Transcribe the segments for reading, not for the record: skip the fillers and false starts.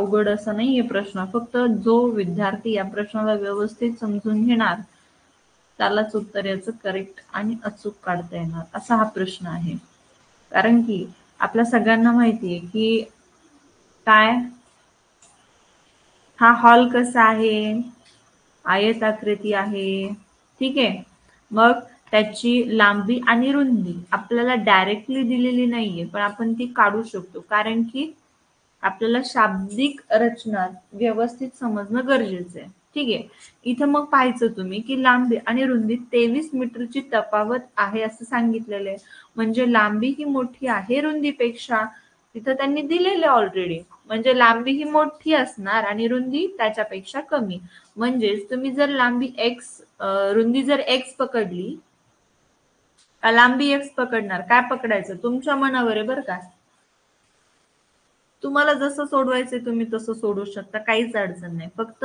अवघड असं नाहीये प्रश्न, फक्त जो विद्यार्थी या प्रश्नाला व्यवस्थित समजून घेणार त्यालाच उत्तर याचं करेक्ट आणि अचूक काढता येणार, असा हा प्रश्न आहे. कारण की आपल्या सगळ्यांना माहितीये की काय, हा हॉल कसा आहे, आयताकृती आहे, ठीक आहे. मग त्याची लांबी आणि रुंदी आपल्याला डायरेक्टली दिलेली नाहीये, पण आपण ती काढू शकतो, कारण की आपल्याला शाब्दिक रचना व्यवस्थित समजणं गरजेचं आहे, ठीक आहे. इथं मग पाहायचं तुम्ही की लांबी आणि रुंदी 23 मीटरची तफावत आहे असं सांगितलेलं आहे, म्हणजे लांबी ही मोठी आहे रुंदीपेक्षा, तिथं त्यांनी दिलेले ऑलरेडी, म्हणजे लांबी ही मोठी असणार आणि रुंदी त्याच्यापेक्षा कमी. म्हणजेच तुम्ही जर लांबी एक्स रुंदी जर एक्स पकडली, लांबी एक्स पकडणार, काय पकडायचं तुमच्या मनावर आहे बरं का. तुम्हाला जसं सोडवायचंय तुम्ही तसं सोडू शकता, काहीच अडचण नाही. फक्त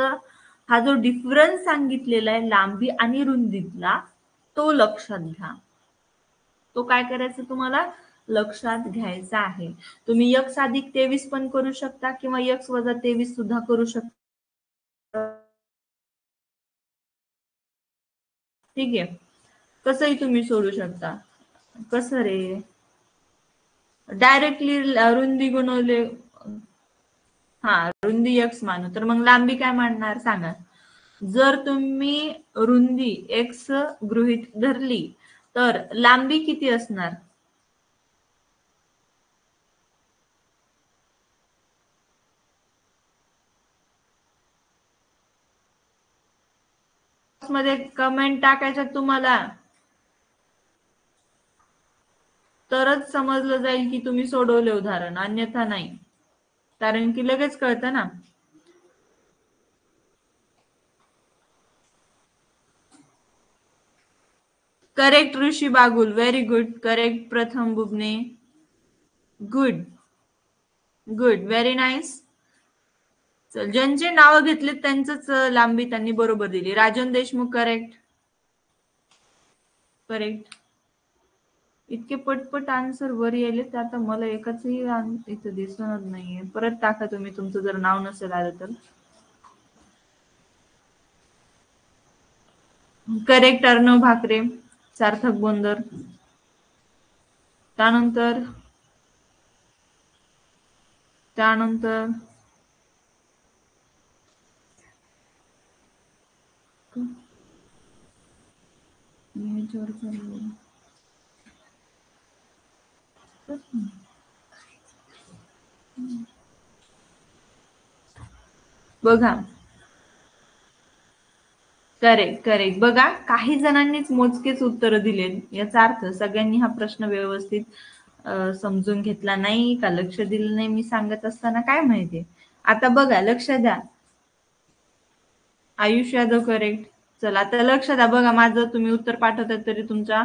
हा जो डिफरन्स सांगितलेला आहे लांबी आणि रुंदीतला, तो लक्षात घ्या. तो काय करायचा तुम्हाला लक्षात घ्यायचा आहे. तुम्ही x अधिक 23 पण करू शकता किंवा x वजा 23 सुद्धा करू शकता, ठीक आहे. कसंही तुम्ही सोडू शकता. कसं रे, डायरेक्टली रुंदी गुणवले, हा रुंदी x मानू, तर मग लांबी काय मानणार सांगा. जर तुम्ही रुंदी x गृहीत धरली तर लांबी किती असणार, मध्ये कमेंट टाकायच्या तुम्हाला, तरच समजलं जाईल की तुम्ही सोडवले उदाहरण, अन्यथा नाही, कारण की लगेच कळतं ना. करेक्ट ऋषी बागुल, व्हेरी गुड. करेक्ट प्रथम बुबने, गुड गुड, व्हेरी नाईस. ज्यांचे नाव घेतले त्यांचंच लांबी त्यांनी बरोबर दिली. Rajan Deshmukh correct, correct. इतके पटपट आन्सर वर येले तर आता मला एकाचही इथं दिसणार नाहीये. परत टाका तुम्ही, तुमचं जर नाव नसेल आलं तर. करेक्ट अर्णव भाकरे, सार्थक बोंदर. त्यानंतर त्यानंतर बघा, करेक्ट करेक्ट. बघा, काही जणांनीच मोजकेच उत्तर दिले, याचा अर्थ सगळ्यांनी हा प्रश्न व्यवस्थित समजून घेतला नाही का लक्ष दिलं नाही, मी सांगत असताना काय माहितीये. आता बघा, लक्ष द्या. आयुष यादव करेक्ट. चला आता लक्ष द्या, बघा माझं तुम्ही उत्तर पाठवतात तरी तुमच्या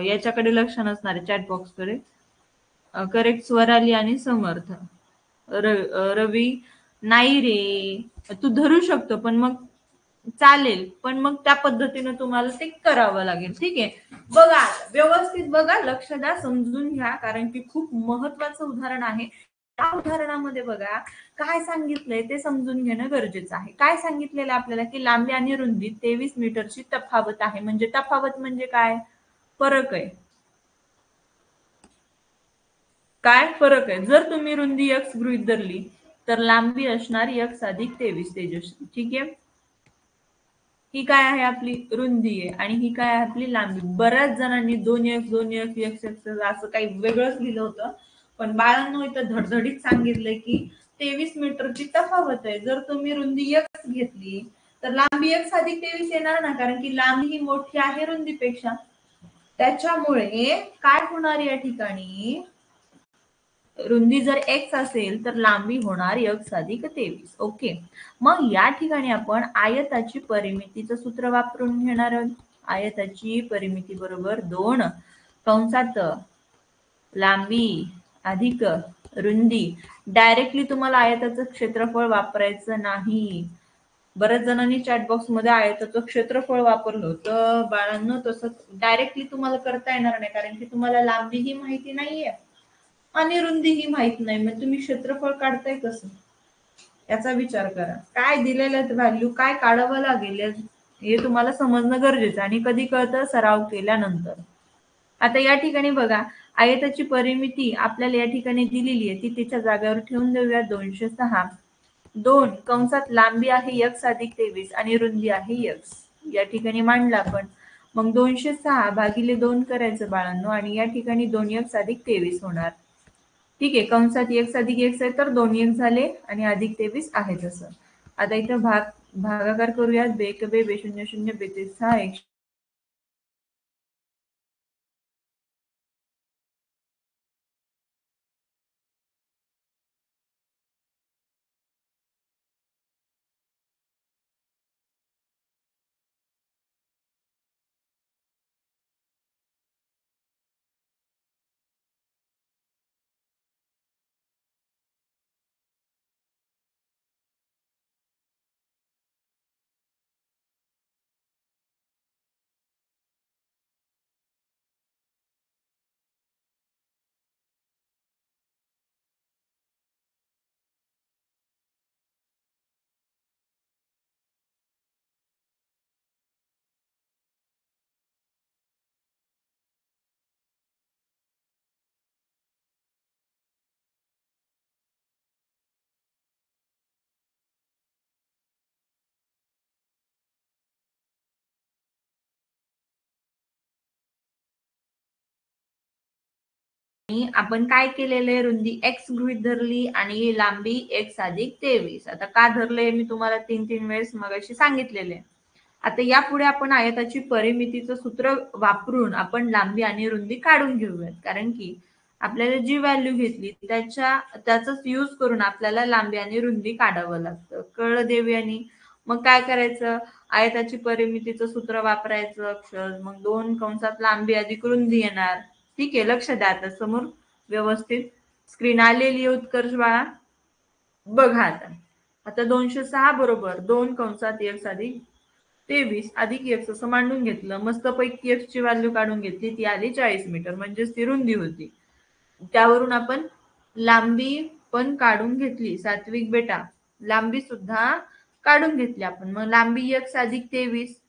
याच्याकडे लक्ष नसणार आहे, चॅट बॉक्सकडे. करेक्ट स्वराली आणि समर्थ. रवी नाही रे, तू धरू शकतो पण मग चालेल, पण मग त्या पद्धतीने तुम्हाला ते करावं लागेल, ठीक आहे. बघा व्यवस्थित, बघा लक्ष द्या, समजून घ्या, कारण की खूप महत्वाचं उदाहरण आहे. त्या उदाहरणामध्ये बघा काय सांगितलंय ते समजून घेणं गरजेचं आहे. काय सांगितलेलं आपल्याला की लांबी आणि रुंदी 23 मीटरची तफावत आहे, म्हणजे तफावत म्हणजे काय, फरक आहे. काय फरक आहे. जर तुम्ही रुंदी x गृहीत धरली तर लांबी असणार x अधिक 23 तेजस्वी, ठीक आहे. ही काय आहे आपली रुंदी आहे आणि ही काय आहे आपली लांबी. बऱ्याच जणांनी 2x 2x x असं काही वेगळंच लिहिलं होतं, पण बाळांनो इथं धडधडीत सांगितलंय की 23 मीटरची तफावत आहे. जर तुम्ही रुंदी x घेतली तर लांबी x अधिक 23 येणार ना, कारण की लांबी ही मोठी आहे रुंदीपेक्षा. त्याच्यामुळे काय होणार या ठिकाणी, रुंदी जर x असेल तर लांबी होणार x अधिक 23. ओके, मग या ठिकाणी आपण आयताची परिमितीचं सूत्र वापरून घेणार आहोत. आयताची परिमिती बरोबर 2 कंसात लांबी अधिक रुंदी. डायरेक्टली तुम्हाला आयताचं क्षेत्रफळ वापरायचं नाही. बऱ्याच जणांनी चॅटबॉक्स मध्ये आयताचं क्षेत्रफळ वापरलं होतं बाळांनो, तसं डायरेक्टली तुम्हाला करता येणार नाही, कारण की तुम्हाला लांबी ही माहिती नाहीये आणि रुंदी ही माहित नाही, मग तुम्ही क्षेत्रफळ काढताय कसं. याचा विचार करा. काय दिलेल्या व्हॅल्यू काय काढावं लागेल हे तुम्हाला समजणं गरजेचं आणि कधी कळतं सराव केल्यानंतर. आता या ठिकाणी बघा, आयताची परिमिती आपल्याला या ठिकाणी दिलेली आहे ती तिच्या जागेवर ठेवून देऊया. 206 2 कंसात लांबी आहे x अधिक 23 आणि रुंदी आहे x. या ठिकाणी मांडलं आपण. मग 206 भागिले 2 करायचं बाळांनो आणि या ठिकाणी 2x अधिक 23 होणार. ठीक आहे, कंसात x अधिक x आहे तर 2x झाले आणि अधिक 23 आहे तसं. आता इथं भागाकार करूयात. बे एक बे बे शून्य शून्य बे 6 1 आपण काय केलेले, रुंदी x गृहीत धरली आणि लांबी x अधिक 23. आता का धरले मी तुम्हाला 3 वेळेस मगाशी सांगितलेले. आता यापुढे आपण आयताची परिमितीचं सूत्र वापरून आपण लांबी आणि रुंदी काढून घेऊयात. कारण की आपल्याला जी व्हॅल्यू घेतली त्याचाच यूज करून आपल्याला लांबी आणि रुंदी काढावं लागतं. कळलं देवयानी? मग काय करायचं, आयताची परिमितीचं सूत्र वापरायचं. मग 2 कंसात लांबी अधिक रुंदी येणार. ठीक आहे, लक्ष द्या आता समोर व्यवस्थित. स्क्रीन आलेली आहे उत्कर्ष बाळा? बघा आता. आता 206 बरोबर 2 कंसात x अधिक 23 अधिक x असं मांडून घेतलं. मस्तपैकी x ची व्हॅल्यू काढून घेतली. ती आली 40 मीटर, म्हणजेच ती रुंदी होती. त्यावरून आपण लांबी पण काढून घेतली. सात्विक बेटा, लांबी सुद्धा काढून घेतली आपण. मग लांबी x अधिक 23.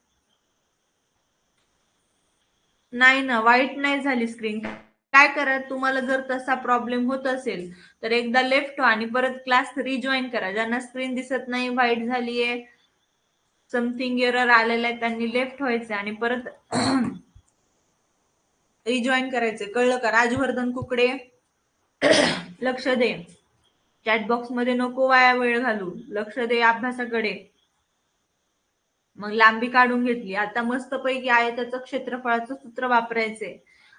नाही ना, वाईट नाही झाली स्क्रीन. काय करा, तुम्हाला जर तसा प्रॉब्लेम होत असेल तर एकदा लेफ्ट व्हा आणि परत क्लास रिजॉईन करा. ज्यांना स्क्रीन दिसत नाही, व्हाईट झालीये, समथिंग एरर आलेला आहे, त्यांनी लेफ्ट व्हायचं आणि परत रिजॉईन करायचं. कळलं का? राजवर्धन कुकडे लक्ष दे. चॅट बॉक्स मध्ये नको वाया वेळ घालू, लक्ष दे अभ्यासाकडे. मग लांबी काढून घेतली. आता मस्तपैकी आयताचं क्षेत्रफळाचं सूत्र वापरायचंय.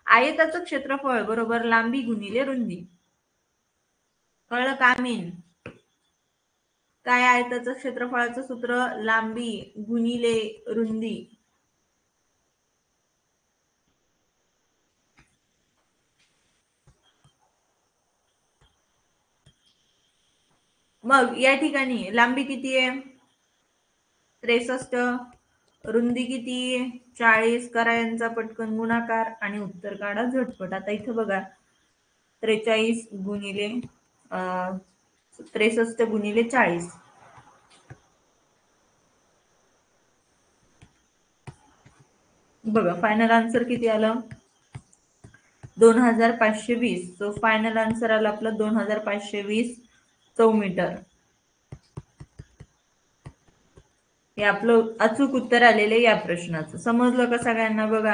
आयताचं क्षेत्रफळ बरोबर लांबी गुणिले रुंदी. कळलं का मीन? काय आयताचं क्षेत्रफळाचं सूत्र? लांबी गुणिले रुंदी. मग या ठिकाणी लांबी किती आहे? 63. रुंदी किती? 40. करा यांचा पटकन गुणाकार आणि उत्तर काढा झटपट. आता इथं बघा, 43 गुणिले 63 गुणिले 40. बघा फायनल आन्सर किती आलं? 2520. सो फायनल आन्सर आलं आपलं 2520 चौमीटर. हे आपलं अचूक उत्तर आलेलं या प्रश्नाचं. समजलं का सगळ्यांना? बघा